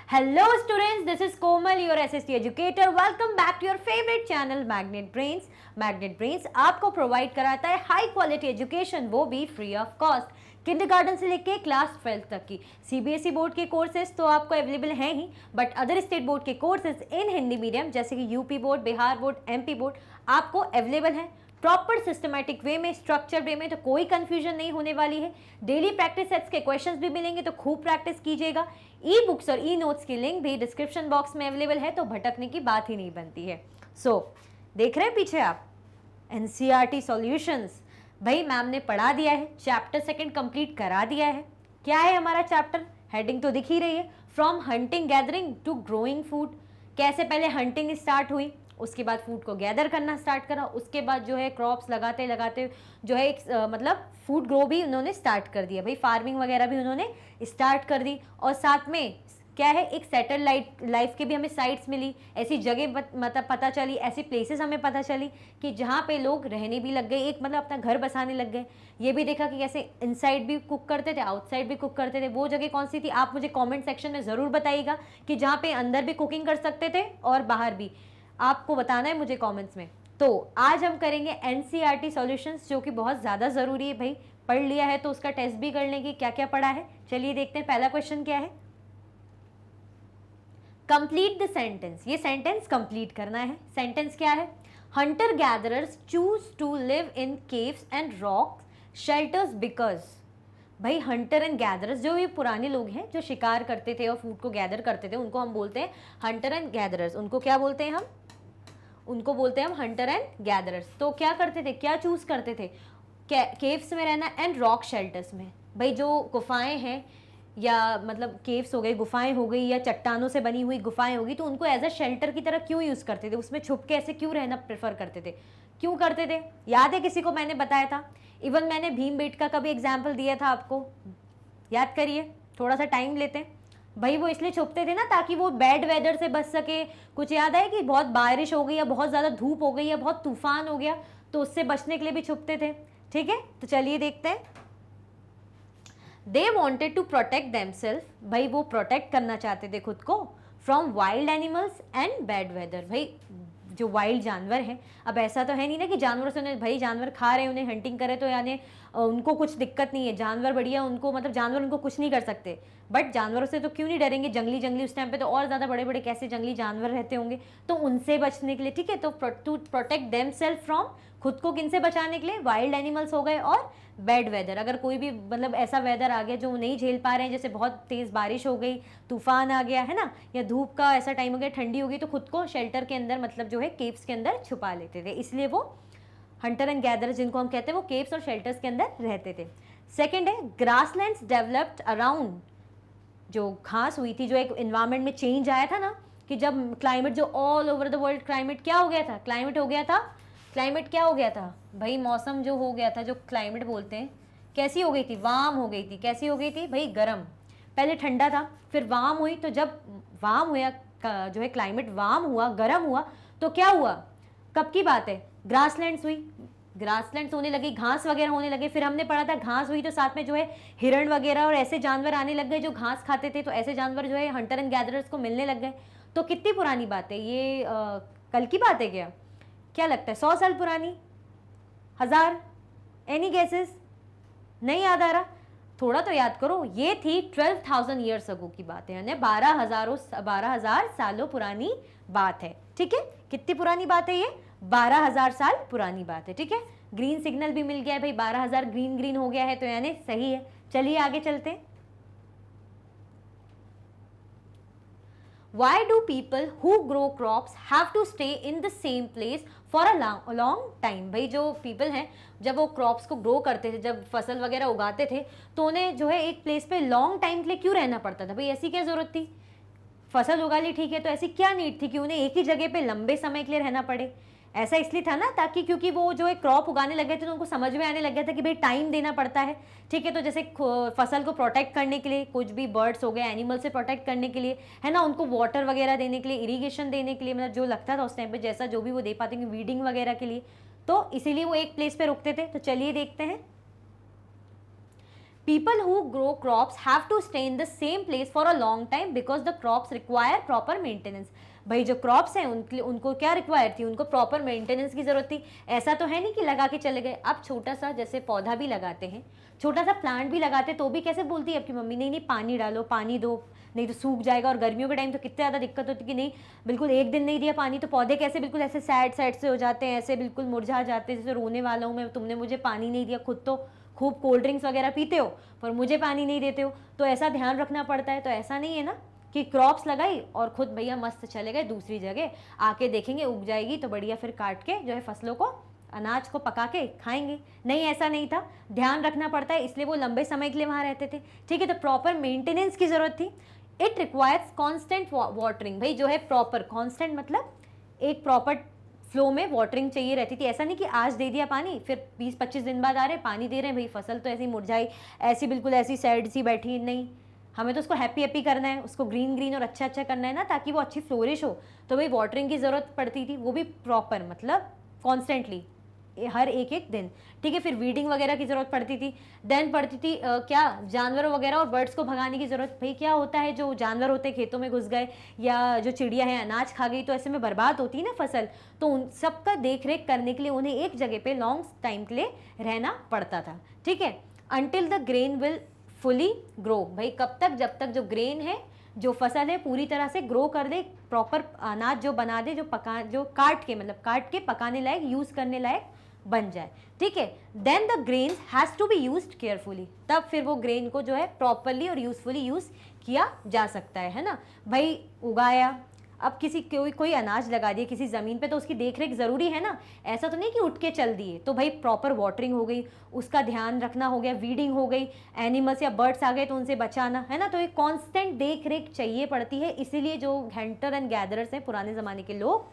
Hello students, this is Komal, your SST educator. Welcome back to your favorite channel Magnet Brains. Magnet Brains आपको provide कराता है high quality education, वो भी free of cost. Kindergarten से लेके class 12 तक की सीबीएसई बोर्ड के कोर्सेज तो आपको अवेलेबल हैं ही, बट अदर स्टेट बोर्ड के कोर्सेज इन हिंदी मीडियम जैसे कि UP board, Bihar board, MP board आपको अवेलेबल है प्रॉपर सिस्टमैटिक वे में, स्ट्रक्चर वे में, तो कोई कंफ्यूजन नहीं होने वाली है। डेली प्रैक्टिस सेट्स के क्वेश्चंस भी मिलेंगे, तो खूब प्रैक्टिस कीजिएगा। ई बुक्स और ई नोट्स की लिंक भी डिस्क्रिप्शन बॉक्स में अवेलेबल है, तो भटकने की बात ही नहीं बनती है। देख रहे हैं पीछे आप एनसीईआरटी सॉल्यूशंस, भाई मैम ने पढ़ा दिया है, चैप्टर सेकंड कंप्लीट करा दिया है। क्या है हमारा चैप्टर, हेडिंग तो दिख ही रही है, from hunting gathering to growing food. कैसे पहले हंटिंग स्टार्ट हुई, उसके बाद फूड को गैदर करना स्टार्ट करा, उसके बाद जो है क्रॉप्स लगाते लगाते जो है एक मतलब फूड ग्रो भी उन्होंने स्टार्ट कर दिया, भाई फार्मिंग वगैरह भी उन्होंने स्टार्ट कर दी। और साथ में क्या है, एक सेटल लाइफ के भी हमें साइट्स मिली, ऐसी जगह मतलब पता चली, ऐसी प्लेसेस हमें पता चली कि जहाँ पे लोग रहने भी लग गए, एक मतलब अपना घर बसाने लग गए। ये भी देखा कि कैसे इनसाइड भी कुक करते थे, आउटसाइड भी कुक करते थे। वो जगह कौन सी थी, आप मुझे कमेंट सेक्शन में ज़रूर बताइएगा कि जहाँ पे अंदर भी कुकिंग कर सकते थे और बाहर भी, आपको बताना है मुझे कमेंट्स में। तो आज हम करेंगे एनसीईआरटी सॉल्यूशंस, जो कि बहुत ज़्यादा ज़रूरी है भाई, पढ़ लिया है तो उसका टेस्ट भी कर लेंगे क्या क्या पढ़ा है। चलिए देखते हैं पहला क्वेश्चन क्या है। कंप्लीट द सेंटेंस, ये सेंटेंस कंप्लीट करना है। सेंटेंस क्या है, hunter gatherers choose to live in caves and rocks shelters because. भाई हंटर एंड गैदरर्स, जो ये पुराने लोग हैं जो शिकार करते थे और फूड को गैदर करते थे, उनको हम बोलते हैं हंटर एंड गैदरर्स। उनको क्या बोलते हैं हम, उनको बोलते हैं हम हंटर एंड गैदरर्स। तो क्या करते थे, क्या चूज करते थे, केव्स में रहना एंड रॉक शेल्टर्स में। भाई जो गुफाएं हैं या मतलब केव्स हो गई, गुफाएं हो गई, या चट्टानों से बनी हुई गुफाएं होगी, तो उनको एज अ शेल्टर की तरह क्यों यूज करते थे, उसमें छुप के ऐसे क्यों रहना प्रेफर करते थे, क्यों करते थे। याद है किसी को, मैंने बताया था, इवन मैंने भीमबेटका का भी एग्जाम्पल दिया था आपको, याद करिए, थोड़ा सा टाइम लेते हैं। भाई वो इसलिए छुपते थे ना ताकि वो बैड वेदर से बच सके। कुछ याद है कि बहुत बारिश हो गई या बहुत ज़्यादा धूप हो गई या बहुत तूफान हो गया, तो उससे बचने के लिए भी छुपते थे। ठीक है, तो चलिए देखते हैं। They wanted to protect themselves, भाई वो प्रोटेक्ट करना चाहते थे खुद को, from wild animals and bad weather. भाई जो वाइल्ड जानवर हैं, अब ऐसा तो है नहीं ना कि जानवर से उन्हें, भाई जानवर खा रहे हैं, उन्हें हंटिंग करे तो यानी उनको कुछ दिक्कत नहीं है, जानवर बढ़िया, उनको मतलब जानवर उनको कुछ नहीं कर सकते। बट जानवरों से तो क्यों नहीं डरेंगे, जंगली उस टाइम पे तो और ज़्यादा बड़े बड़े कैसे जंगली जानवर रहते होंगे, तो उनसे बचने के लिए। ठीक है, तो to protect them self from, खुद को किन से बचाने के लिए, वाइल्ड एनिमल्स हो गए और बैड वेदर। अगर कोई भी मतलब ऐसा वेदर आ गया जो नहीं झेल पा रहे हैं, जैसे बहुत तेज़ बारिश हो गई, तूफान आ गया है ना, या धूप का ऐसा टाइम हो गया, ठंडी हो गई, तो खुद को शेल्टर के अंदर मतलब जो है केव्स के अंदर छुपा लेते थे। इसलिए वो हंटर एंड गैदर जिनको हम कहते हैं, वो केव्स और शेल्टर्स के अंदर रहते थे। सेकेंड है ग्रासलैंड्स डेवलप्ड अराउंड, जो घास हुई थी, जो एक इन्वायरमेंट में चेंज आया था ना, कि जब क्लाइमेट जो all over the world climate क्या हो गया था, क्लाइमेट हो गया था, क्लाइमेट क्या हो गया था भाई, मौसम जो हो गया था, जो क्लाइमेट बोलते हैं, कैसी हो गई थी, वार्म हो गई थी। कैसी हो गई थी भाई, गर्म। पहले ठंडा था, फिर वार्म हुई, तो जब वार्म हुआ जो है क्लाइमेट वार्म हुआ, गर्म हुआ, तो क्या हुआ, कब की बात है, ग्रासलैंड्स हुई, ग्रासलैंड्स होने लगी, घास वगैरह होने लगे। फिर हमने पढ़ा था घास हुई तो साथ में जो है हिरण वगैरह और ऐसे जानवर आने लग गए जो घास खाते थे, तो ऐसे जानवर जो है हंटर एंड गैदरर्स को मिलने लग गए। तो कितनी पुरानी बात है ये, कल की बात है क्या लगता है, 100 साल पुरानी, 1000, एनी गेसेस, नहीं याद आ रहा, थोड़ा तो याद करो। ये थी 12,000 ईयर्स अगो की बात है, यानी 12,000 सालों पुरानी बात है। ठीक है, कितनी पुरानी बात है ये, 12,000 साल पुरानी बात है। ठीक है, ग्रीन सिग्नल भी मिल गया है भाई, 12,000 ग्रीन हो गया है, तो यानी सही है। चलिए आगे चलते हैं। Why do people who grow crops have to stay in the same place for a long time? भाई जो people हैं, जब वो क्रॉप्स को ग्रो करते थे, जब फसल वगैरह उगाते थे, तो उन्हें जो है एक प्लेस पे लॉन्ग टाइम के लिए क्यों रहना पड़ता था भाई, ऐसी क्या जरूरत थी, फसल उगा ली ठीक है, तो ऐसी क्या नीड थी कि उन्हें एक ही जगह पे लंबे समय के लिए रहना पड़े। ऐसा इसलिए था ना ताकि, क्योंकि वो जो है क्रॉप उगाने लगे थे तो उनको समझ में आने लग गया था कि भाई टाइम देना पड़ता है। ठीक है, तो जैसे फसल को प्रोटेक्ट करने के लिए, कुछ भी बर्ड्स हो गए, एनिमल से प्रोटेक्ट करने के लिए, है ना, उनको वाटर वगैरह देने के लिए, इरीगेशन देने के लिए, मतलब जो लगता था उस टाइम पे, जैसा जो भी वो दे पाते हैं, वीडिंग वगैरह के लिए, तो इसीलिए वो एक प्लेस पे रुकते थे। तो चलिए देखते हैं। People who grow crops have to stay in the same place for a long time because the crops require proper maintenance. भाई जो क्रॉप्स हैं उनको क्या रिक्वायर थी, उनको प्रॉपर मेंटेनेंस की जरूरत थी। ऐसा तो है नहीं कि लगा के चले गए। अब छोटा सा जैसे पौधा भी लगाते हैं, छोटा सा प्लांट भी लगाते तो भी कैसे बोलती है आपकी मम्मी, नहीं नहीं पानी डालो, पानी दो, नहीं तो सूख जाएगा। और गर्मियों के टाइम तो कितने ज़्यादा दिक्कत होती कि नहीं बिल्कुल एक दिन नहीं दिया पानी तो पौधे कैसे बिल्कुल ऐसे सैड सैड से हो जाते हैं, ऐसे बिल्कुल मुरझा जाते हैं, जैसे रोने वाला हूँ मैं, तुमने मुझे पानी नहीं दिया। खुद तो खूब कोल्ड ड्रिंक्स वगैरह पीते हो पर मुझे पानी नहीं देते हो, तो ऐसा ध्यान रखना पड़ता है। तो ऐसा नहीं है ना कि क्रॉप्स लगाई और खुद भैया मस्त चले गए दूसरी जगह, आके देखेंगे उग जाएगी तो बढ़िया फिर काट के जो है फसलों को, अनाज को पका के खाएंगे। नहीं, ऐसा नहीं था, ध्यान रखना पड़ता है, इसलिए वो लंबे समय के लिए वहाँ रहते थे। ठीक है, तो प्रॉपर मेंटेनेंस की जरूरत थी। इट रिक्वायर्स कॉन्स्टेंट वाटरिंग, भाई जो है प्रॉपर, कॉन्स्टेंट मतलब एक प्रॉपर फ्लो में वाटरिंग चाहिए रहती थी। ऐसा नहीं कि आज दे दिया पानी फिर 20-25 दिन बाद आ रहे पानी दे रहे हैं, भाई फसल तो ऐसी मुरझाई, ऐसी बिल्कुल ऐसी सैड सी बैठी। नहीं, हमें तो उसको हैप्पी हैप्पी करना है, उसको ग्रीन ग्रीन और अच्छा अच्छा करना है ना, ताकि वो अच्छी फ्लोरिश हो। तो भाई वाटरिंग की ज़रूरत पड़ती थी, वो भी प्रॉपर मतलब कॉन्स्टेंटली हर एक एक दिन। ठीक है, फिर वीडिंग वगैरह की ज़रूरत पड़ती थी। देन पड़ती थी क्या, जानवरों वगैरह और बर्ड्स को भगाने की ज़रूरत। भाई क्या होता है, जो जानवर होते हैं खेतों में घुस गए या जो चिड़िया है अनाज खा गई तो ऐसे में बर्बाद होती है ना फसल, तो उन सबका देख रेख करने के लिए उन्हें एक जगह पे लॉन्ग टाइम के लिए रहना पड़ता था। ठीक है, until the grain will fully grow, भाई कब तक, जब तक जो ग्रेन है, जो फसल है पूरी तरह से ग्रो कर दे, प्रॉपर अनाज जो बना दे, जो काट के मतलब काट के पकाने लायक, यूज करने लायक बन जाए। ठीक है, then the grain has to be used carefully, तब फिर वो ग्रेन को जो है प्रॉपरली और यूजफुली यूज किया जा सकता है ना। भाई उगाया, अब किसी कोई अनाज लगा दिए किसी ज़मीन पे तो उसकी देखरेख ज़रूरी है ना, ऐसा तो नहीं कि उठ के चल दिए। तो भाई प्रॉपर वाटरिंग हो गई, उसका ध्यान रखना हो गया, वीडिंग हो गई, एनिमल्स या बर्ड्स आ गए तो उनसे बचाना है ना। तो एक कांस्टेंट देख चाहिए पड़ती है, इसीलिए जो हंटर एंड गैदरर्स हैं पुराने ज़माने के लोग,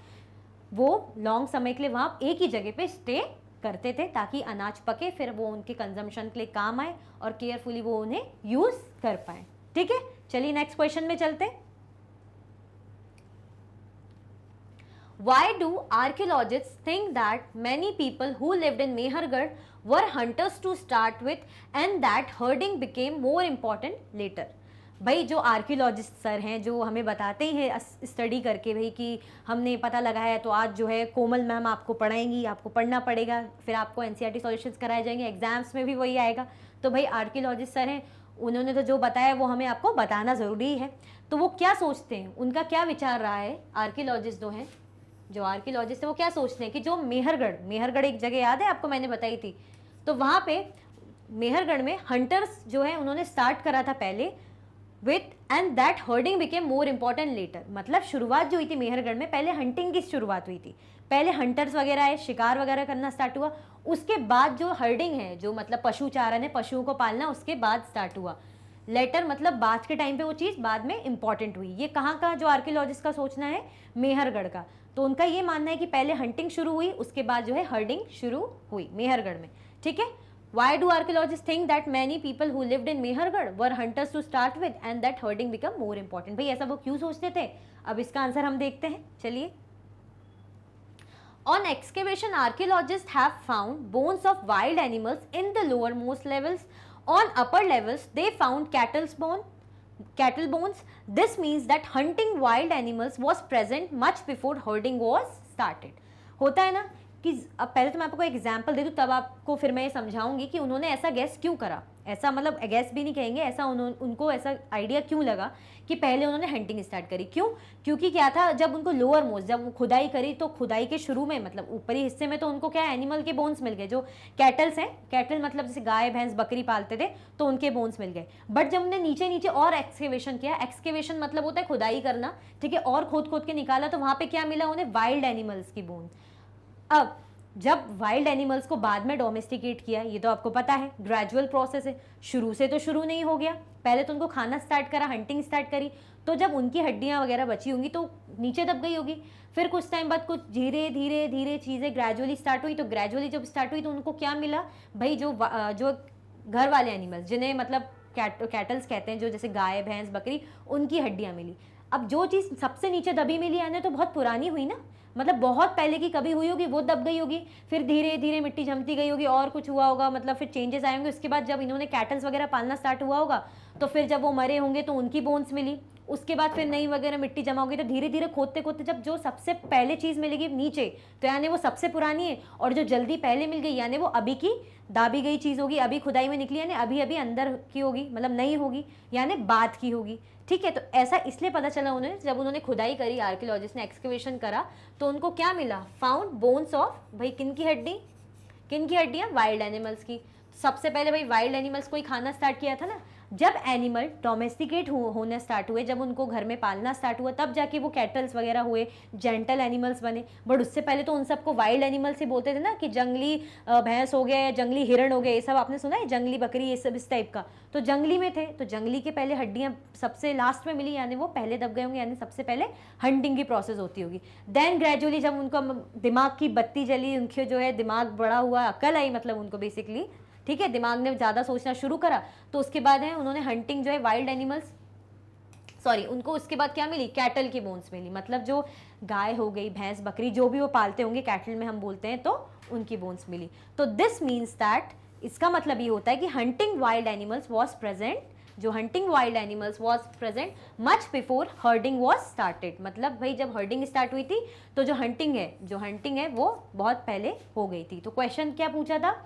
वो लॉन्ग समय के लिए वहाँ एक ही जगह पे स्टे करते थे ताकि अनाज पके, फिर वो उनके कंजम्पशन के लिए काम आए और केयरफुली वो उन्हें यूज़ कर पाए। ठीक है, चलिए नेक्स्ट क्वेश्चन में चलते हैं। Why do archaeologists think that many people who lived in Mehergarh were hunters to start with and that herding became more important later? भाई जो आर्कियोलॉजिस्ट सर हैं जो हमें बताते हैं स्टडी करके भाई कि हमने पता लगाया, तो आज जो है कोमल मैम आपको पढ़ाएंगी, आपको पढ़ना पड़ेगा, फिर आपको एनसीईआरटी सॉल्यूशंस कराए जाएंगे, एग्जाम्स में भी वही आएगा। तो भाई आर्कियोलॉजिस्ट सर हैं, उन्होंने तो जो बताया वो हमें आपको बताना ज़रूरी है। तो वो क्या सोचते हैं, उनका क्या विचार रहा है, आर्कियोलॉजिस्ट जो हैं, जो आर्कियोलॉजिस्ट है वो क्या सोचते हैं कि जो मेहरगढ़ एक जगह याद है आपको, मैंने बताई थी, तो वहाँ पे मेहरगढ़ में हंटर्स जो है उन्होंने स्टार्ट करा था पहले with, and that herding became more important later. मतलब शुरुआत जो हुई थी मेहरगढ़ में, पहले हंटिंग की शुरुआत हुई थी, पहले हंटर्स वगैरह आए, शिकार वगैरह करना स्टार्ट हुआ, उसके बाद जो हर्डिंग है, जो मतलब पशु चारण है, पशुओं को पालना, उसके बाद स्टार्ट हुआ। लेटर मतलब बाद के टाइम पे वो चीज़ बाद में इंपॉर्टेंट हुई। ये कहाँ का जो आर्कियोलॉजिस्ट का सोचना है, मेहरगढ़ का। तो उनका ये मानना है कि पहले हंटिंग शुरू हुई, उसके बाद जो है हर्डिंग शुरू हुई मेहरगढ़ में। ठीक है, why do archaeologist think that many people who lived in Mehrgarh were hunters to start with and that herding become more important? भाई ऐसा वो क्यों सोचते थे, अब इसका आंसर हम देखते हैं, चलिए। On excavation, archaeologists have found bones of wild animals in the lowermost levels. On upper levels, they found cattle bones. This means that hunting wild animals was present much before herding was started. होता है ना कि अब पहले तो मैं आपको एक एग्जांपल दे दूँ, तब आपको फिर मैं ये समझाऊंगी कि उन्होंने ऐसा गैस क्यों करा। ऐसा मतलब गैस भी नहीं कहेंगे, ऐसा उनको ऐसा आइडिया क्यों लगा कि पहले उन्होंने हंटिंग स्टार्ट करी। क्यों? क्योंकि क्या था, जब उनको लोअर मोस्ट, जब खुदाई करी तो खुदाई के शुरू में मतलब ऊपरी हिस्से में तो उनको क्या एनिमल के बोन्स मिल गए, जो कैटल्स हैं, कैटल मतलब जैसे गाय भैंस बकरी पालते थे तो उनके बोन्स मिल गए। बट जब उन्होंने नीचे नीचे और एक्सकेवेशन किया, एक्सकेवेशन मतलब होता है खुदाई करना, ठीक है, और खोद खोद के निकाला तो वहाँ पे क्या मिला उन्हें, वाइल्ड एनिमल्स की बोन। अब जब वाइल्ड एनिमल्स को बाद में डोमेस्टिकेट किया, ये तो आपको पता है ग्रेजुअल प्रोसेस है, शुरू से तो शुरू नहीं हो गया, पहले तो उनको खाना स्टार्ट करा, हंटिंग स्टार्ट करी, तो जब उनकी हड्डियां वगैरह बची होंगी तो नीचे दब गई होगी, फिर कुछ टाइम बाद कुछ धीरे धीरे धीरे चीज़ें ग्रेजुअली स्टार्ट हुई, तो ग्रेजुअली जब स्टार्ट हुई तो उनको क्या मिला भाई, जो घर वाले एनिमल्स जिन्हें मतलब कैटल्स कहते हैं, जो जैसे गाय भैंस बकरी, उनकी हड्डियाँ मिली। अब जो चीज़ सबसे नीचे दबी मिली यानी तो बहुत पुरानी हुई ना, मतलब बहुत पहले की कभी हुई होगी, वो दब गई होगी, फिर धीरे धीरे मिट्टी जमती गई होगी और कुछ हुआ होगा, मतलब फिर चेंजेस आए होंगे। उसके बाद जब इन्होंने कैटल्स वगैरह पालना स्टार्ट हुआ होगा तो फिर जब वो मरे होंगे तो उनकी बोन्स मिली, उसके बाद फिर नई वगैरह मिट्टी जमा होगी, तो धीरे धीरे खोदते खोदते जब जो सबसे पहले चीज़ मिलेगी नीचे तो यानी वो सबसे पुरानी है, और जो जल्दी पहले मिल गई यानी वो अभी की दाबी गई चीज़ होगी, अभी खुदाई में निकली यानी अभी अभी अंदर की होगी, मतलब नई होगी यानी बाद की होगी। ठीक है, तो ऐसा इसलिए पता चला उन्हें, जब उन्होंने खुदाई करी, आर्कियोलॉजिस्ट ने एक्सकवेशन करा तो उनको क्या मिला, फाउंड बोन्स ऑफ, भाई किन की हड्डी, किन की हड्डियाँ, वाइल्ड एनिमल्स की। सबसे पहले भाई वाइल्ड एनिमल्स को ही खाना स्टार्ट किया था ना, जब एनिमल डोमेस्टिकेट होने स्टार्ट हुए, जब उनको घर में पालना स्टार्ट हुआ, तब जाके वो कैटल्स वगैरह हुए, जेंटल एनिमल्स बने। बट उससे पहले तो उन सबको वाइल्ड एनिमल्स ही बोलते थे ना, कि जंगली भैंस हो गया, जंगली हिरण हो गए, ये सब आपने सुना है, जंगली बकरी, ये सब इस टाइप का, तो जंगली में थे, तो जंगली के पहले हड्डियाँ सबसे लास्ट में मिली यानी वो पहले दब गए होंगे, यानी सबसे पहले हंटिंग की प्रोसेस होती होगी। देन ग्रेजुअली जब उनका दिमाग की बत्ती जली, उनके जो है दिमाग बड़ा हुआ, अकल आई मतलब उनको बेसिकली, ठीक है, दिमाग ने ज़्यादा सोचना शुरू करा, तो उसके बाद है उन्होंने हंटिंग जो है वाइल्ड एनिमल्स, सॉरी उनको उसके बाद क्या मिली, कैटल की बोन्स मिली, मतलब जो गाय हो गई, भैंस, बकरी, जो भी वो पालते होंगे, कैटल में हम बोलते हैं, तो उनकी बोन्स मिली। तो दिस मीन्स दैट, इसका मतलब ये होता है कि hunting wild animals was present, जो hunting wild animals was present much before herding was started. मतलब भाई जब हर्डिंग स्टार्ट हुई थी तो जो हंटिंग है वो बहुत पहले हो गई थी। तो क्वेश्चन क्या पूछा था,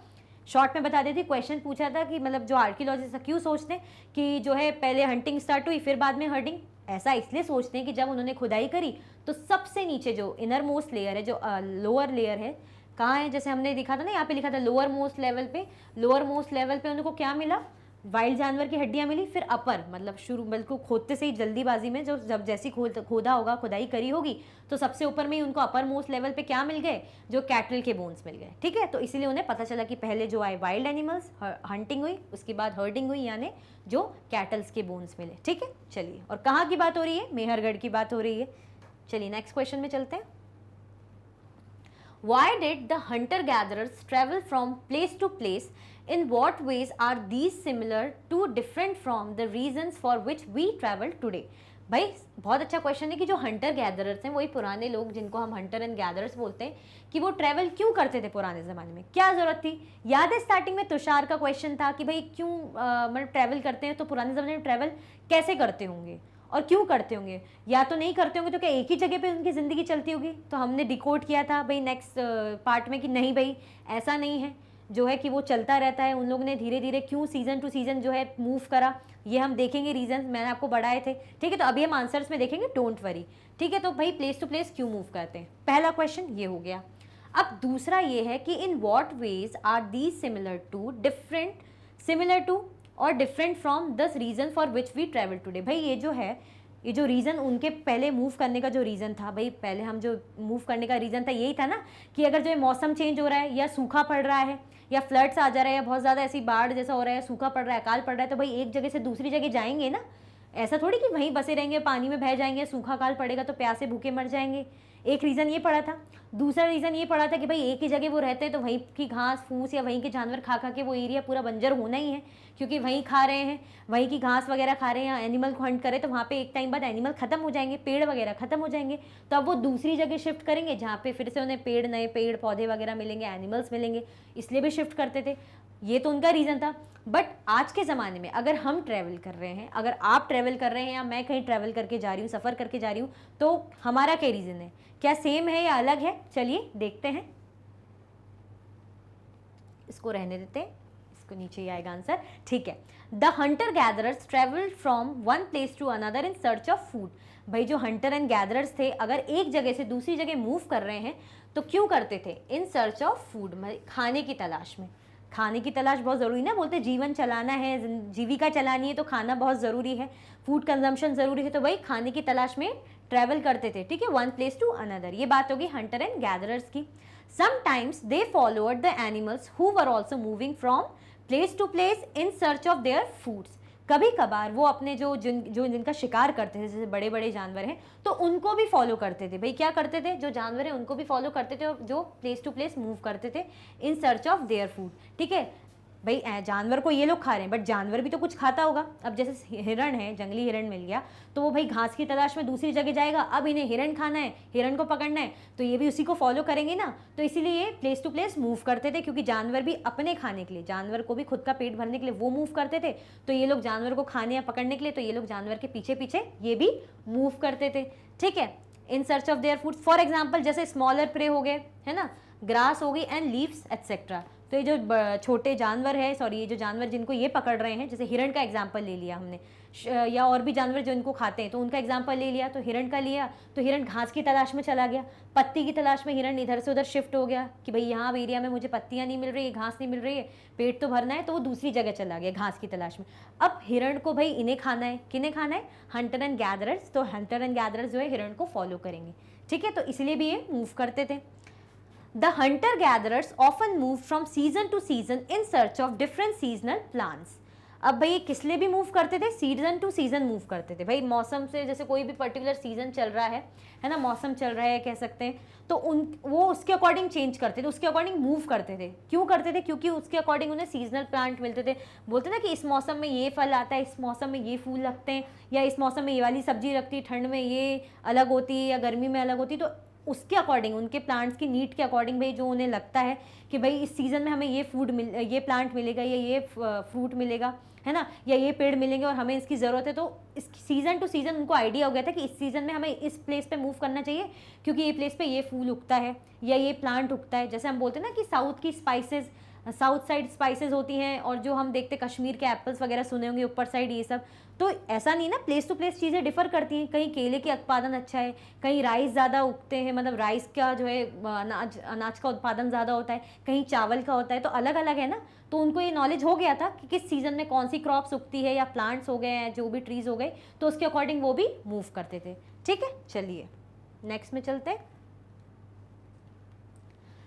शॉर्ट में बता देती, क्वेश्चन पूछा था कि मतलब जो आर्कियोलॉजिस्ट क्यों सोचते हैं कि जो है पहले हंटिंग स्टार्ट हुई फिर बाद में हर्डिंग, ऐसा इसलिए सोचते हैं कि जब उन्होंने खुदाई करी तो सबसे नीचे जो इनर मोस्ट लेयर है, जो लोअर लेयर है, कहाँ है, जैसे हमने दिखा था ना, यहाँ पे लिखा था लोअर मोस्ट लेवल पे उनको क्या मिला, वाइल्ड जानवर की हड्डियाँ मिली। फिर अपर मतलब शुरू बिल्कुल खोदते से ही जल्दीबाजी में, जो जब जैसी खोदा होगा, खुदाई करी होगी, तो सबसे ऊपर में ही उनको अपर मोस्ट लेवल पे क्या मिल गए, जो कैटल के बोन्स मिल गए। ठीक है, तो इसीलिए उन्हें पता चला कि पहले जो आए वाइल्ड एनिमल्स, हंटिंग हुई, उसके बाद हर्डिंग हुई, यानी जो कैटल्स के बोन्स मिले। ठीक है, चलिए, और कहाँ की बात हो रही है, मेहरगढ़ की बात हो रही है। चलिए नेक्स्ट क्वेश्चन में चलते हैं। Why did the hunter-gatherers travel from place to place? In what ways are these similar to different from the reasons for which we travel today? भाई बहुत अच्छा क्वेश्चन है कि जो हंटर गैदरर्स हैं, वही पुराने लोग जिनको हम हंटर एंड गैदरर्स बोलते हैं, कि वो ट्रैवल क्यों करते थे पुराने ज़माने में, क्या ज़रूरत थी। याद है स्टार्टिंग में तुषार का क्वेश्चन था कि भाई क्यों मतलब ट्रैवल करते हैं, तो पुराने ज़माने में ट्रैवल कैसे करते होंगे और क्यों करते होंगे, या तो नहीं करते होंगे तो क्या एक ही जगह पे उनकी ज़िंदगी चलती होगी। तो हमने डिकोड किया था भाई नेक्स्ट पार्ट में कि नहीं भाई ऐसा नहीं है, जो है कि वो चलता रहता है। उन लोगों ने धीरे धीरे क्यों सीजन टू सीजन जो है मूव करा, ये हम देखेंगे, रीजन मैंने आपको बढ़ाए थे। ठीक है, तो अभी हम आंसर्स में देखेंगे, डोंट वरी। ठीक है, तो भाई प्लेस टू प्लेस क्यों मूव करते हैं, पहला क्वेश्चन ये हो गया। अब दूसरा ये है कि in what ways are these similar to और different from this reason for which we travel today. भाई ये जो है, ये जो रीज़न उनके पहले मूव करने का जो रीज़न था, भाई पहले हम जो मूव करने का रीज़न था यही था ना कि अगर जो मौसम चेंज हो रहा है, या सूखा पड़ रहा है, या फ्लड्स आ जा रहे हैं, बहुत ज़्यादा ऐसी बाढ़ जैसा हो रहा है, सूखा पड़ रहा है, अकाल पड़ रहा है, तो भाई एक जगह से दूसरी जगह जाएंगे ना, ऐसा थोड़ी कि वहीं बसे रहेंगे, पानी में बह जाएंगे, सूखा काल पड़ेगा तो प्यासे भूखे मर जाएंगे। एक रीज़न ये पड़ा था। दूसरा रीज़न ये पड़ा था कि भाई एक ही जगह वो रहते हैं तो वहीं की घास फूस या वहीं के जानवर खा खा के वो एरिया पूरा बंजर होना ही है, क्योंकि वहीं खा रहे हैं, वहीं की घास वगैरह खा रहे हैं, या एनिमल को हंट करें तो वहाँ पे एक टाइम बाद एनिमल खत्म हो जाएंगे, पेड़ वगैरह खत्म हो जाएंगे, तो अब वो दूसरी जगह शिफ्ट करेंगे जहाँ पे फिर से उन्हें पेड़, नए पेड़ पौधे वगैरह मिलेंगे, एनिमल्स मिलेंगे, इसलिए भी शिफ्ट करते थे। ये तो उनका रीज़न था। बट आज के ज़माने में अगर हम ट्रैवल कर रहे हैं, अगर आप ट्रैवल कर रहे हैं, या मैं कहीं ट्रैवल करके जा रही हूँ, सफ़र करके जा रही हूँ, तो हमारा क्या रीज़न है, क्या सेम है या अलग है, चलिए देखते हैं। इसको रहने देते हैं, इसको नीचे ही आएगा आंसर। ठीक है, the hunter gatherers travelled from one place to another in search of food. भाई जो हंटर एंड गैदरर्स थे, अगर एक जगह से दूसरी जगह मूव कर रहे हैं तो क्यों करते थे, इन सर्च ऑफ फूड, खाने की तलाश में। खाने की तलाश बहुत ज़रूरी ना, बोलते जीवन चलाना है, जीविका चलानी है तो खाना बहुत ज़रूरी है, फूड कंजम्पशन ज़रूरी है, तो भाई खाने की तलाश में ट्रैवल करते थे। ठीक है, वन प्लेस टू अनदर, ये बात होगी हंटर एंड गैदरर्स की। Sometimes they followed the animals who were also moving from place to place in search of their foods. कभी कभार वो अपने जिनका शिकार करते थे, जैसे बड़े बड़े जानवर हैं, तो उनको भी फॉलो करते थे। भाई क्या करते थे, जो जानवर हैं उनको भी फॉलो करते थे, और जो प्लेस टू प्लेस मूव करते थे इन सर्च ऑफ देयर फूड। ठीक है, भाई जानवर को ये लोग खा रहे हैं, बट जानवर भी तो कुछ खाता होगा। अब जैसे हिरण है, जंगली हिरण मिल गया तो वो भाई घास की तलाश में दूसरी जगह जाएगा, अब इन्हें हिरण खाना है, हिरण को पकड़ना है, तो ये भी उसी को फॉलो करेंगे ना। तो इसीलिए ये प्लेस टू प्लेस मूव करते थे, क्योंकि जानवर भी अपने खाने के लिए, जानवर को भी खुद का पेट भरने के लिए वो मूव करते थे, तो ये लोग जानवर को खाने या पकड़ने के लिए, तो ये लोग जानवर के पीछे पीछे ये भी मूव करते थे। ठीक है, इन search of their food. For example जैसे स्मॉलर प्रे हो गए, है ना, ग्रास हो गई एंड लीव्स एटसेट्रा। तो ये जो छोटे जानवर है, सॉरी ये जो जानवर जिनको ये पकड़ रहे हैं, जैसे हिरण का एग्जाम्पल ले लिया हमने, या और भी जानवर जो इनको खाते हैं तो उनका एग्जाम्पल ले लिया, तो हिरण का लिया, तो हिरण घास की तलाश में चला गया, पत्ती की तलाश में हिरण इधर से उधर शिफ्ट हो गया कि भाई यहाँ एरिया में मुझे पत्तियाँ नहीं मिल रही है, घास नहीं मिल रही है, पेट तो भरना है, तो वो दूसरी जगह चला गया घास की तलाश में। अब हिरण को भाई इन्हें खाना है, किन्हें खाना है, हंटर एंड गैदरर्स। तो हंटर एंड गैदरर्स जो है हिरण को फॉलो करेंगे। ठीक है, तो इसलिए भी ये मूव करते थे। The hunter-gatherers often moved from season to season in search of different seasonal plants. अब भाई किस लिए भी मूव करते थे, सीजन टू सीजन मूव करते थे। भाई मौसम से, जैसे कोई भी पर्टिकुलर सीजन चल रहा है ना, मौसम चल रहा है कह सकते हैं, तो वो उसके अकॉर्डिंग चेंज करते थे, उसके अकॉर्डिंग मूव करते थे। क्यों करते थे, क्योंकि उसके अकॉर्डिंग उन्हें सीजनल प्लांट मिलते थे। बोलते ना कि इस मौसम में ये फल आता है, इस मौसम में ये फूल लगते हैं, या इस मौसम में ये वाली सब्जी लगती है, ठंड में ये अलग होती है या गर्मी में अलग होती है। तो उसके अकॉर्डिंग, उनके प्लांट्स की नीड के अकॉर्डिंग भाई जो उन्हें लगता है कि भाई इस सीज़न में हमें ये प्लांट मिलेगा, या ये फ्रूट मिलेगा, है ना, या ये पेड़ मिलेंगे और हमें इसकी ज़रूरत है, तो इस सीज़न टू सीज़न उनको आइडिया हो गया था कि इस सीज़न में हमें इस प्लेस पे मूव करना चाहिए, क्योंकि ये प्लेस पे ये फूल उगता है या ये प्लांट उगता है। जैसे हम बोलते हैं ना कि साउथ की स्पाइसेस, साउथ साइड स्पाइसेस होती हैं, और जो हम देखते कश्मीर के एप्पल्स वगैरह सुने होंगे ऊपर साइड, ये सब। तो ऐसा नहीं ना, प्लेस टू प्लेस चीज़ें डिफर करती हैं। कहीं केले के उत्पादन अच्छा है, कहीं राइस ज़्यादा उगते हैं, मतलब राइस का जो है अनाज का उत्पादन ज़्यादा होता है, कहीं चावल का होता है, तो अलग अलग है ना। तो उनको ये नॉलेज हो गया था कि किस सीज़न में कौन सी क्रॉप्स उगती है, या प्लांट्स हो गए हैं, जो भी ट्रीज़ हो गए, तो उसके अकॉर्डिंग वो भी मूव करते थे। ठीक है, चलिए नेक्स्ट में चलते हैं।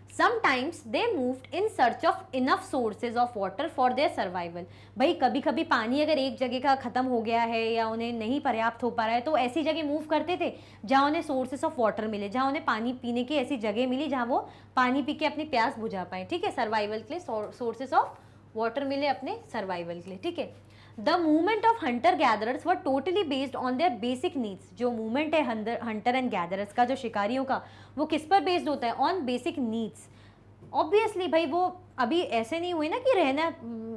Sometimes they moved in search of enough sources of water for their survival. भाई कभी कभी पानी अगर एक जगह का ख़त्म हो गया है या उन्हें नहीं पर्याप्त हो पा रहा है, तो ऐसी जगह मूव करते थे जहाँ उन्हें सोर्सेस ऑफ वाटर मिले, जहाँ उन्हें पानी पीने की ऐसी जगह मिली जहाँ वो पानी पी के अपनी प्यास बुझा पाए। ठीक है, सर्वाइवल के लिए सोर्सेस ऑफ वाटर मिले अपने सर्वाइवल के लिए। ठीक है, the movement of Hunter gatherers were totally based on their basic needs. जो मूवमेंट है हंटर एंड गैदरर्स का, जो शिकारियों का, वो किस पर बेस्ड होता है, ऑन बेसिक नीड्स। ऑब्वियसली भाई वो अभी ऐसे नहीं हुए ना कि रहना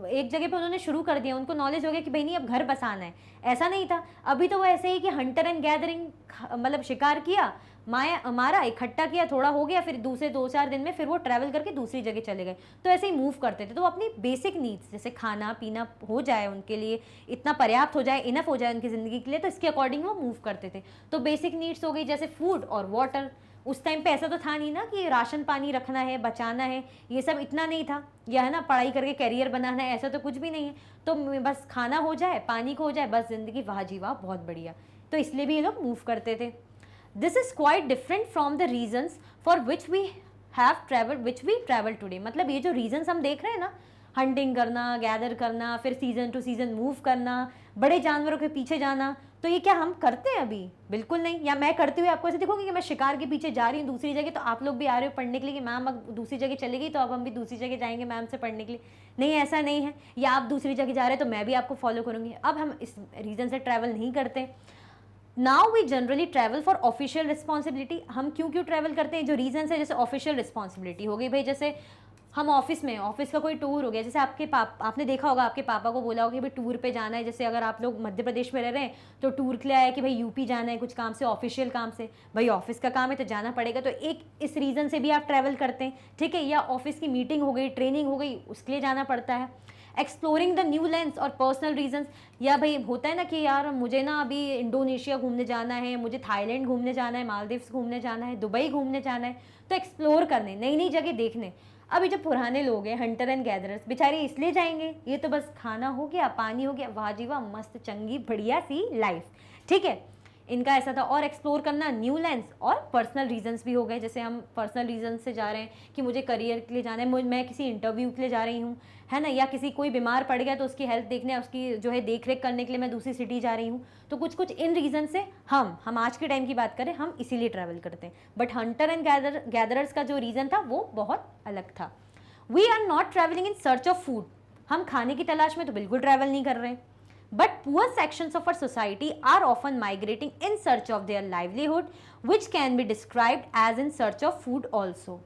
एक जगह पे उन्होंने शुरू कर दिया, उनको नॉलेज हो गया कि भाई नहीं अब घर बसाना है, ऐसा नहीं था। अभी तो वो ऐसे ही कि हंटर एंड गैदरिंग, मतलब शिकार किया, मारा, इकट्ठा किया, थोड़ा हो गया, फिर दूसरे 2-4 दिन में फिर वो ट्रैवल करके दूसरी जगह चले गए। तो ऐसे ही मूव करते थे। तो वो अपनी बेसिक नीड्स, जैसे खाना पीना हो जाए उनके लिए, इतना पर्याप्त हो जाए, इनफ हो जाए उनकी ज़िंदगी के लिए, तो इसके अकॉर्डिंग वो मूव करते थे। तो बेसिक नीड्स हो गई जैसे फूड और वाटर। उस टाइम पे ऐसा तो था नहीं ना कि राशन पानी रखना है, बचाना है, ये सब इतना नहीं था, या है ना पढ़ाई करके कैरियर बनाना है, ऐसा तो कुछ भी नहीं है। तो बस खाना हो जाए, पानी को हो जाए, बस ज़िंदगी वाह जी वाह, बहुत बढ़िया। तो इसलिए भी ये लोग मूव करते थे। This is quite different from the reasons for which we travel today. मतलब ये जो रीजन्स हम देख रहे हैं ना, हंटिंग करना, गैदर करना, फिर सीजन टू सीजन मूव करना, बड़े जानवरों के पीछे जाना, तो ये क्या हम करते हैं अभी? बिल्कुल नहीं। या मैं करते हुए आपको ऐसे देखोगे कि मैं शिकार के पीछे जा रही हूँ दूसरी जगह, तो आप लोग भी आ रहे हो पढ़ने के लिए कि मैम अब दूसरी जगह चली गई तो अब हम भी दूसरी जगह जाएंगे मैम से पढ़ने के लिए। नहीं, ऐसा नहीं है। या आप दूसरी जगह जा रहे हैं तो मैं भी आपको फॉलो करूँगी। अब हम इस रीज़न से ट्रैवल नहीं करते। Now we generally travel for official responsibility. हम क्यों ट्रैवल करते हैं? जो रीजन है, जैसे ऑफिशियल रिस्पॉन्सिबिलिटी हो गई भाई, जैसे हम ऑफिस में, ऑफिस का कोई टूर हो गया, जैसे आपने देखा होगा आपके पापा को बोला होगा कि भाई टूर पे जाना है। जैसे अगर आप लोग मध्य प्रदेश में रह रहे हैं तो टूर के लिए आया कि भाई यूपी जाना है कुछ काम से, ऑफिशियल काम से। भाई ऑफिस का काम है तो जाना पड़ेगा, तो एक इस रीज़न से भी आप ट्रैवल करते हैं। ठीक है, या ऑफिस की मीटिंग हो गई, ट्रेनिंग हो गई, उसके लिए जाना पड़ता है। एक्सप्लोरिंग द न्यू लैंड्स और पर्सनल रीजंस, या भाई होता है ना कि यार मुझे ना अभी इंडोनेशिया घूमने जाना है, मुझे थाईलैंड घूमने जाना है, मालदीव्स घूमने जाना है, दुबई घूमने जाना है, तो एक्सप्लोर करने, नई नई जगह देखने। अभी जो पुराने लोग हैं हंटर एंड गैदरर्स, बेचारे इसलिए जाएंगे, ये तो बस खाना हो गया, पानी हो गया, वाह जी वाह, मस्त चंगी बढ़िया सी लाइफ। ठीक है, इनका ऐसा था। और एक्सप्लोर करना न्यू लैंड्स और पर्सनल रीजंस भी हो गए। जैसे हम पर्सनल रीजन से जा रहे हैं कि मुझे करियर के लिए जाना है, मैं किसी इंटरव्यू के लिए जा रही हूँ, है ना, या किसी कोई बीमार पड़ गया तो उसकी हेल्थ देखने, उसकी जो है देख रेख करने के लिए मैं दूसरी सिटी जा रही हूँ। तो कुछ इन रीज़न से हम आज के टाइम की बात करें, हम इसीलिए ट्रैवल करते हैं। बट हंटर एंड गैदरर्स का जो रीज़न था वो बहुत अलग था। We are not travelling in search of food. हम खाने की तलाश में तो बिल्कुल ट्रैवल नहीं कर रहे। But poor sections of our society are often migrating in search of their livelihood which can be described as in search of food also.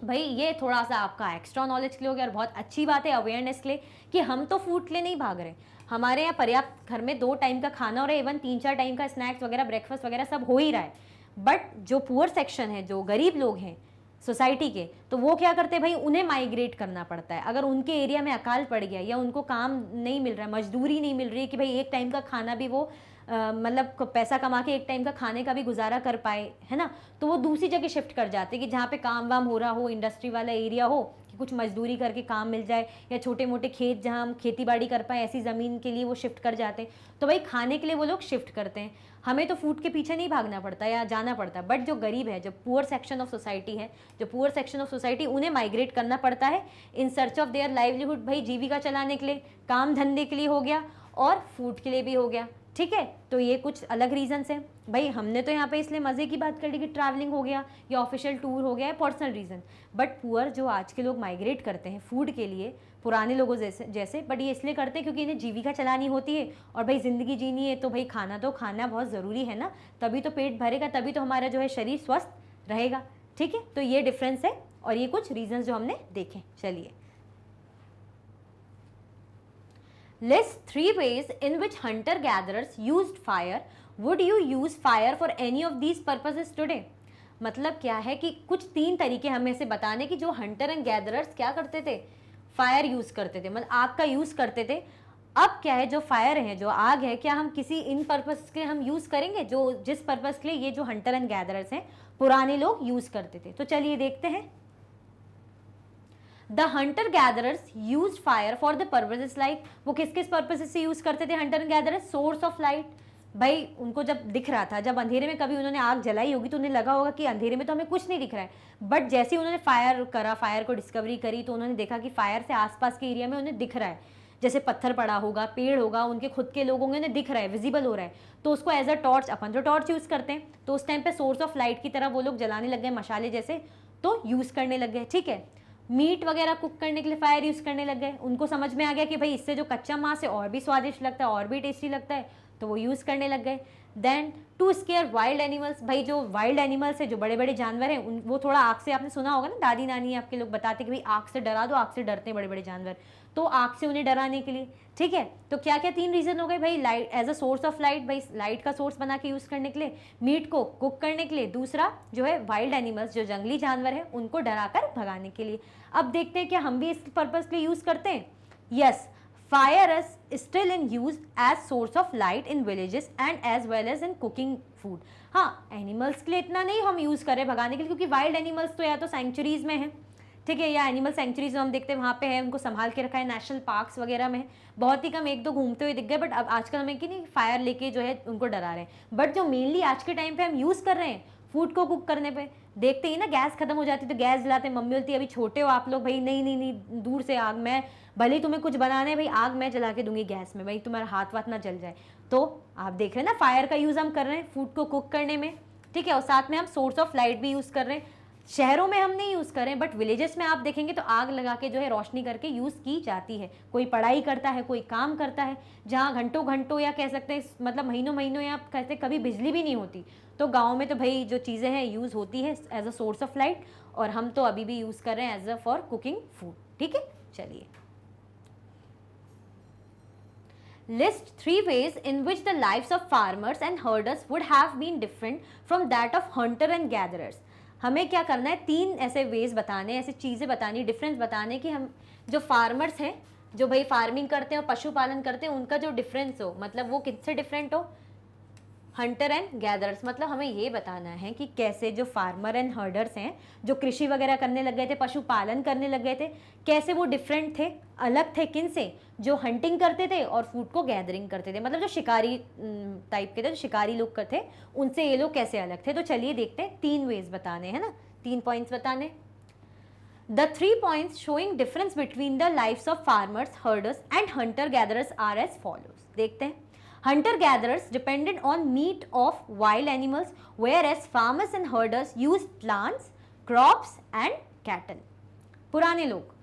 भाई ये थोड़ा सा आपका एक्स्ट्रा नॉलेज के लिए हो गया और बहुत अच्छी बात है अवेयरनेस के लिए कि हम तो फूड के लिए नहीं भाग रहे, हमारे यहाँ पर्याप्त घर में 2 टाइम का खाना हो रहा है, इवन 3-4 टाइम का स्नैक्स वगैरह ब्रेकफास्ट वगैरह सब हो ही रहा है। बट जो पुअर सेक्शन है, जो गरीब लोग हैं सोसाइटी के, तो वो क्या करते हैं भाई, उन्हें माइग्रेट करना पड़ता है। अगर उनके एरिया में अकाल पड़ गया या उनको काम नहीं मिल रहा है, मजदूरी नहीं मिल रही है कि भाई एक टाइम का खाना भी वो मतलब पैसा कमा के एक टाइम का खाने का भी गुजारा कर पाए, है ना, तो वो दूसरी जगह शिफ्ट कर जाते हैं कि जहाँ पे काम वाम हो रहा हो, इंडस्ट्री वाला एरिया हो कि कुछ मजदूरी करके काम मिल जाए, या छोटे मोटे खेत जहाँ हम खेती बाड़ी कर पाए ऐसी ज़मीन के लिए वो शिफ्ट कर जाते हैं। तो भाई खाने के लिए वो लोग शिफ्ट करते हैं, हमें तो फूड के पीछे नहीं भागना पड़ता या जाना पड़ता। बट जो गरीब है, जो पुअर सेक्शन ऑफ सोसाइटी है, जो पुअर सेक्शन ऑफ सोसाइटी, उन्हें माइग्रेट करना पड़ता है इन सर्च ऑफ देयर लाइवलीहुड। भाई जीविका चलाने के लिए, काम धंधे के लिए हो गया और फूड के लिए भी हो गया, ठीक है। तो ये कुछ अलग रीजंस हैं। भाई हमने तो यहाँ पे इसलिए मज़े की बात कर ली कि ट्रैवलिंग हो गया या ऑफिशियल टूर हो गया, पर्सनल रीज़न। बट पुअर जो आज के लोग माइग्रेट करते हैं फूड के लिए, पुराने लोगों जैसे बट ये इसलिए करते हैं क्योंकि इन्हें जीविका चलानी होती है और भाई ज़िंदगी जीनी है, तो भाई खाना तो खाना बहुत ज़रूरी है ना, तभी तो पेट भरेगा, तभी तो हमारा जो है शरीर स्वस्थ रहेगा, ठीक है। तो ये डिफरेंस है और ये कुछ रीजंस जो हमने देखे। चलिए, list 3 ways in which hunter gatherers used fire. Would you use fire for any of these purposes today? मतलब क्या है कि कुछ 3 तरीके हमें से बताने कि जो हंटर एंड गैदरर्स क्या करते थे, फायर यूज करते थे, मतलब आग का यूज करते थे। अब क्या है, जो फायर है, जो आग है, क्या हम किसी इन पर्पस के लिए हम यूज करेंगे, जो जिस पर्पस के लिए ये जो हंटर एंड गैदरर्स हैं पुराने लोग यूज करते थे। तो चलिए देखते हैं। The hunter gatherers use fire for the purposes like, वो किस किस पर्पसेस से यूज करते थे Hunter and gatherers? Source of light, भाई उनको जब दिख रहा था, जब अंधेरे में कभी उन्होंने आग जलाई होगी तो उन्हें लगा होगा कि अंधेरे में तो हमें कुछ नहीं दिख रहा है, बट जैसे ही उन्होंने फायर करा, फायर को डिस्कवरी करी, तो उन्होंने देखा कि फायर से आसपास के एरिया में उन्हें दिख रहा है, जैसे पत्थर पड़ा होगा, पेड़ होगा, उनके खुद के लोगों ने दिख रहा है, विजिबल हो रहा है, तो उसको एज अ टॉर्च, अपन तो टॉर्च यूज करते हैं, तो उस टाइम पे सोर्स ऑफ लाइट की तरह वो लोग जलाने लग गए, मशाले जैसे, तो यूज करने लग गए, ठीक है। मीट वगैरह कुक करने के लिए फायर यूज करने लग गए, उनको समझ में आ गया कि भाई इससे जो कच्चा मांस है और भी स्वादिष्ट लगता है, और भी टेस्टी लगता है, तो वो यूज करने लग गए। Then to scare wild animals, भाई जो वाइल्ड एनिमल्स है, जो बड़े बड़े जानवर हैं, वो थोड़ा आग से, आपने सुना होगा ना, दादी नानी आपके लोग बताते कि भाई आग से डरा दो, आग से डरते हैं बड़े बड़े जानवर, तो आग से उन्हें डराने के लिए, ठीक है। तो क्या क्या 3 रीजन हो गए भाई, light as a source of light, भाई लाइट का सोर्स बना के यूज करने के लिए, मीट को कुक करने के लिए, दूसरा जो है वाइल्ड एनिमल्स, जो जंगली जानवर है, उनको डराकर भगाने के लिए। अब देखते हैं क्या हम भी इस पर्पज के लिए यूज करते हैं। Yes, fire is still in use as source of light in villages and as well as in cooking food. हाँ, एनिमल्स के लिए इतना नहीं हम यूज़ करें भगाने के लिए, क्योंकि वाइल्ड एनिमल्स तो या तो सेंचुरीज में है, ठीक है, या एनिमल सेंचुरीज हम देखते हैं वहाँ पे है, उनको संभाल के रखा है, नेशनल पार्क्स वगैरह में है, बहुत ही कम 1-2 घूमते हुए दिख गए, बट अब आजकल हमें कि नहीं फायर लेके जो है उनको डरा रहे हैं। बट जो मेनली आज के टाइम पे हम यूज़ कर रहे हैं फूड को कुक करने पे, देखते ही ना गैस खत्म हो जाती है तो गैस जलाते हैं, मम्मी बोलती है अभी छोटे हो आप लोग, भाई नहीं नहीं नहीं, दूर से आग, मैं भले ही तुम्हें कुछ बनाना है भाई, आग मैं जला के दूंगी गैस में, भाई तुम्हारा हाथ वाथ ना जल जाए। तो आप देख रहे हैं ना, फायर का यूज़ हम कर रहे हैं फूड को कुक करने में, ठीक है, और साथ में हम सोर्स ऑफ लाइट भी यूज़ कर रहे हैं। शहरों में हम नहीं यूज़ कर रहे हैं, बट विलेजेस में आप देखेंगे तो आग लगा के जो है रोशनी करके यूज़ की जाती है। कोई पढ़ाई करता है, कोई काम करता है, जहाँ घंटों घंटों या कह सकते हैं मतलब महीनों महीनों या कहते कभी बिजली भी नहीं होती, तो गाँव में तो भाई जो चीज़ें हैं यूज़ होती है as a source of light, और हम तो अभी भी यूज़ कर रहे हैं as a for cooking food, ठीक है। चलिए, list 3 ways in which the lives of farmers and herders would have been different from that of hunter and gatherers. हमें क्या करना है, 3 ऐसे वेज बताने, ऐसी चीज़ें बतानी, डिफरेंस बताने कि हम जो फार्मर्स हैं, जो भाई फार्मिंग करते हैं और पशुपालन करते हैं, उनका जो डिफरेंस हो, मतलब वो किससे डिफरेंट हो, हंटर एंड गैदरर्स। मतलब हमें ये बताना है कि कैसे जो फार्मर एंड हर्डर्स हैं, जो कृषि वगैरह करने लग गए थे, पशुपालन करने लग गए थे, कैसे वो डिफरेंट थे, अलग थे किन से, जो हंटिंग करते थे और फूड को गैदरिंग करते थे, मतलब जो शिकारी टाइप के थे, जो शिकारी लोग करते, उनसे ये लोग कैसे अलग थे। तो चलिए देखते हैं, 3 वेज बताने हैं ना, 3 पॉइंट्स बताने। The 3 points showing difference between the lifes of farmers, herders and hunter gatherers are as follows. देखते हैं। Hunter-gatherers depended on meat of wild animals, whereas farmers and herders used plants, crops and cattle. पुराने लोग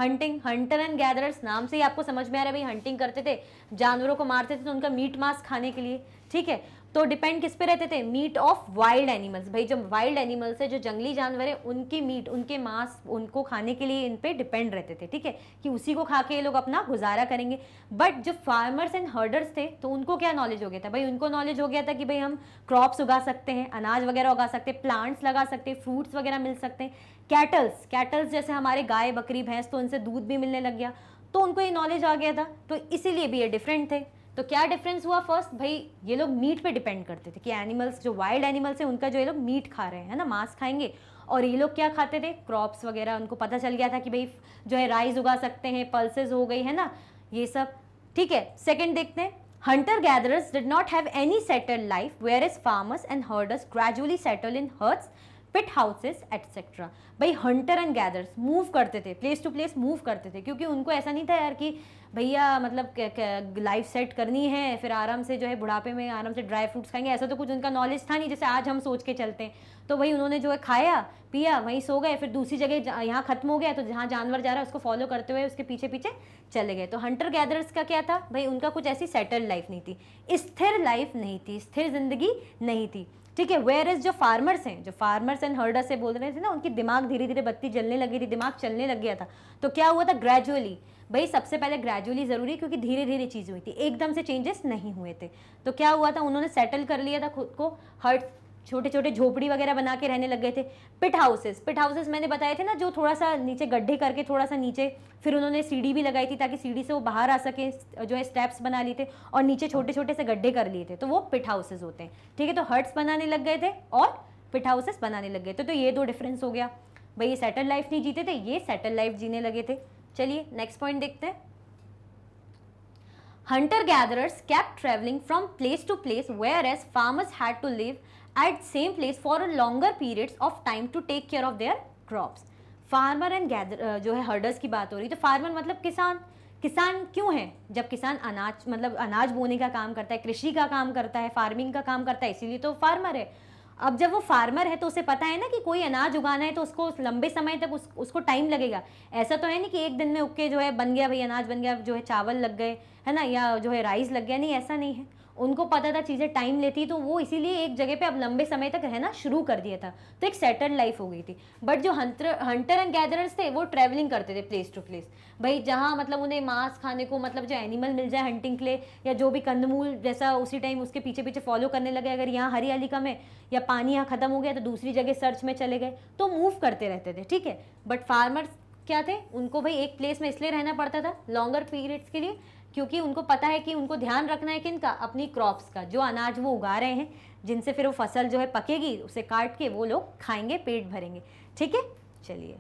hunting, Hunter and gatherers, नाम से ही आपको समझ में आ रहा है भाई हंटिंग करते थे, जानवरों को मारते थे तो उनका मीट मांस खाने के लिए, ठीक है। तो डिपेंड किस पे रहते थे, मीट ऑफ वाइल्ड एनिमल्स, भाई जो वाइल्ड एनिमल्स है, जो जंगली जानवर है, उनकी मीट, उनके मांस, उनको खाने के लिए इन पे डिपेंड रहते थे, ठीक है, कि उसी को खा के ये लोग अपना गुजारा करेंगे। बट जो फार्मर्स एंड हर्डर्स थे तो उनको क्या नॉलेज हो गया था भाई, उनको नॉलेज हो गया था कि भाई हम क्रॉप्स उगा सकते हैं, अनाज वगैरह उगा सकते हैं, प्लांट्स लगा सकते हैं, फ्रूट्स वगैरह मिल सकते हैं। कैटल्स, कैटल्स जैसे हमारे गाय बकरी भैंस, तो उनसे दूध भी मिलने लग गया, तो उनको ये नॉलेज आ गया था, तो इसीलिए भी ये डिफरेंट थे। तो क्या डिफरेंस हुआ, फर्स्ट भाई ये लोग मीट पे डिपेंड करते थे कि एनिमल्स जो वाइल्ड एनिमल्स है उनका जो ये लोग मीट खा रहे हैं, है ना, मांस खाएंगे, और ये लोग क्या खाते थे, क्रॉप्स वगैरह, उनको पता चल गया था कि भाई जो है राइस उगा सकते हैं, पल्सेस हो गई, है ना, ये सब, ठीक है। सेकेंड देखते हैं, hunter gatherers did not have any settled life whereas farmers and herders gradually settled in huts, pit houses etcetera. भाई हंटर एंड गैदर्स मूव करते थे, प्लेस टू प्लेस मूव करते थे, क्योंकि उनको ऐसा नहीं था यार कि भैया मतलब लाइफ सेट करनी है फिर आराम से जो है बुढ़ापे में आराम से ड्राई फ्रूट्स खाएंगे, ऐसा तो कुछ उनका नॉलेज था नहीं जैसे आज हम सोच के चलते हैं। तो भाई उन्होंने जो है खाया पिया, वहीं सो गए, फिर दूसरी जगह यहाँ खत्म हो गया तो जहाँ जानवर जा रहा है उसको फॉलो करते हुए उसके पीछे पीछे चले गए। तो हंटर गैदरर्स का क्या था भाई, उनका कुछ ऐसी सेटल्ड लाइफ नहीं थी, स्थिर लाइफ नहीं थी, स्थिर जिंदगी नहीं थी, ठीक है। वेयर इज जो फार्मर्स हैं, जो फार्मर्स एंड हर्डर्स से बोल रहे थे ना, उनकी दिमाग धीरे धीरे बत्ती जलने लगी थी, दिमाग चलने लग गया था। तो क्या हुआ था, ग्रेजुअली, भाई सबसे पहले ग्रेजुअली जरूरी क्योंकि धीरे धीरे चीज़ हुई थी, एकदम से चेंजेस नहीं हुए थे। तो क्या हुआ था, उन्होंने सेटल कर लिया था खुद को, हर्ट, छोटे छोटे झोपड़ी वगैरह बना के रहने लग गए थे। पिट हाउसेस, पिट हाउसेस मैंने बताए थे ना, जो थोड़ा सा नीचे गड्ढे करके थोड़ा सा नीचे, फिर उन्होंने सीढ़ी भी लगाई थी ताकि सीढ़ी से वो बाहर आ सके, जो है स्टेप्स बना लिए थे, और नीचे छोटे छोटे से गड्ढे कर लिए थे, तो वो पिट हाउसेस होते हैं, ठीक है। तो हट्स बनाने लग गए थे और पिट हाउसेस बनाने लग गए थे, तो ये दो डिफरेंस हो गया। भाई ये सेटल लाइफ नहीं जीते थे, ये सेटल लाइफ जीने लगे थे। चलिए नेक्स्ट पॉइंट देखते हैं। Hunter gatherers kept traveling from place to place, whereas farmers had to live at same place for a longer periods of time to take care of their crops. Farmer and gather जो है herders की बात हो रही, तो farmer मतलब किसान। किसान क्यों है, जब किसान अनाज मतलब अनाज बोने का काम करता है, कृषि का काम करता है, फार्मिंग का काम करता है, इसीलिए तो फार्मर है। अब जब वो फार्मर है तो उसे पता है ना कि कोई अनाज उगाना है तो उसको लंबे समय तक उसको टाइम लगेगा। ऐसा तो है नहीं कि एक दिन में उग के जो है बन गया भाई अनाज बन गया, जो है चावल लग गए, है ना, या जो है राइस लग गया, नहीं ऐसा नहीं है। उनको पता था चीज़ें टाइम लेती, तो वो इसीलिए एक जगह पे अब लंबे समय तक रहना शुरू कर दिया था, तो एक सेटल्ड लाइफ हो गई थी। बट जो हंटर एंड गैदरर्स थे वो ट्रैवलिंग करते थे प्लेस टू प्लेस, भाई जहाँ मतलब उन्हें मांस खाने को, मतलब जो एनिमल मिल जाए हंटिंग के लिए, या जो भी कंदमूल जैसा उसी टाइम उसके पीछे पीछे फॉलो करने लगे। अगर यहाँ हरियाली कम है या पानी यहाँ खत्म हो गया तो दूसरी जगह सर्च में चले गए, तो मूव करते रहते थे, ठीक है। बट फार्मर्स क्या थे, उनको भाई एक प्लेस में इसलिए रहना पड़ता था लॉन्गर पीरियड्स के लिए, क्योंकि उनको पता है कि उनको ध्यान रखना है किनका, अपनी क्रॉप्स का, जो अनाज वो उगा रहे हैं, जिनसे फिर वो फसल जो है पकेगी, उसे काट के वो लोग खाएंगे, पेट भरेंगे, ठीक है। चलिए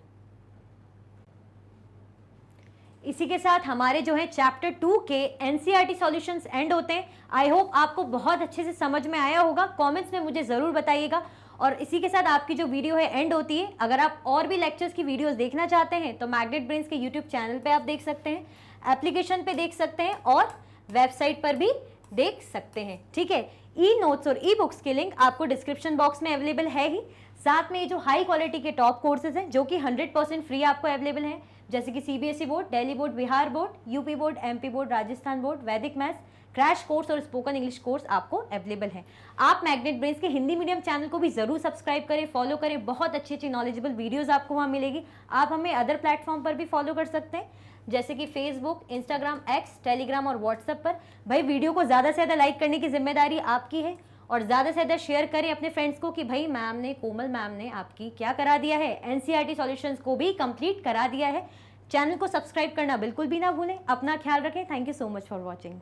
इसी के साथ हमारे जो है चैप्टर 2 के एनसीईआरटी सॉल्यूशंस एंड होते हैं। आई होप आपको बहुत अच्छे से समझ में आया होगा, कमेंट्स में मुझे ज़रूर बताइएगा। और इसी के साथ आपकी जो वीडियो है एंड होती है। अगर आप और भी लेक्चर्स की वीडियोस देखना चाहते हैं तो मैग्नेट ब्रेन्स के यूट्यूब चैनल पे आप देख सकते हैं, एप्लीकेशन पे देख सकते हैं और वेबसाइट पर भी देख सकते हैं, ठीक है। ई नोट्स और ई बुक्स की लिंक आपको डिस्क्रिप्शन बॉक्स में अवेलेबल है ही। साथ में ये जो हाई क्वालिटी के टॉप कोर्सेज हैं जो कि 100% फ्री आपको अवेलेबल हैं, जैसे कि CBSE board, Delhi board, Bihar board, UP board, MP board, Rajasthan board, वैदिक मैथ्स, क्रैश कोर्स और स्पोकन इंग्लिश कोर्स आपको अवेलेबल है। आप मैग्नेट ब्रेन्स के हिंदी मीडियम चैनल को भी जरूर सब्सक्राइब करें, फॉलो करें, बहुत अच्छी अच्छी नॉलेजेबल वीडियोस आपको वहाँ मिलेगी। आप हमें अदर प्लेटफॉर्म पर भी फॉलो कर सकते हैं, जैसे कि फेसबुक, इंस्टाग्राम, एक्स, टेलीग्राम और व्हाट्सएप पर। भाई वीडियो को ज़्यादा से ज़्यादा लाइक करने की जिम्मेदारी आपकी है और ज़्यादा से ज़्यादा शेयर करें अपने फ्रेंड्स को कि भाई मैम ने, कोमल मैम ने आपकी क्या करा दिया है, एनसीईआरटी सॉल्यूशंस को भी कंप्लीट करा दिया है। चैनल को सब्सक्राइब करना बिल्कुल भी ना भूलें। अपना ख्याल रखें। Thank you so much for watching.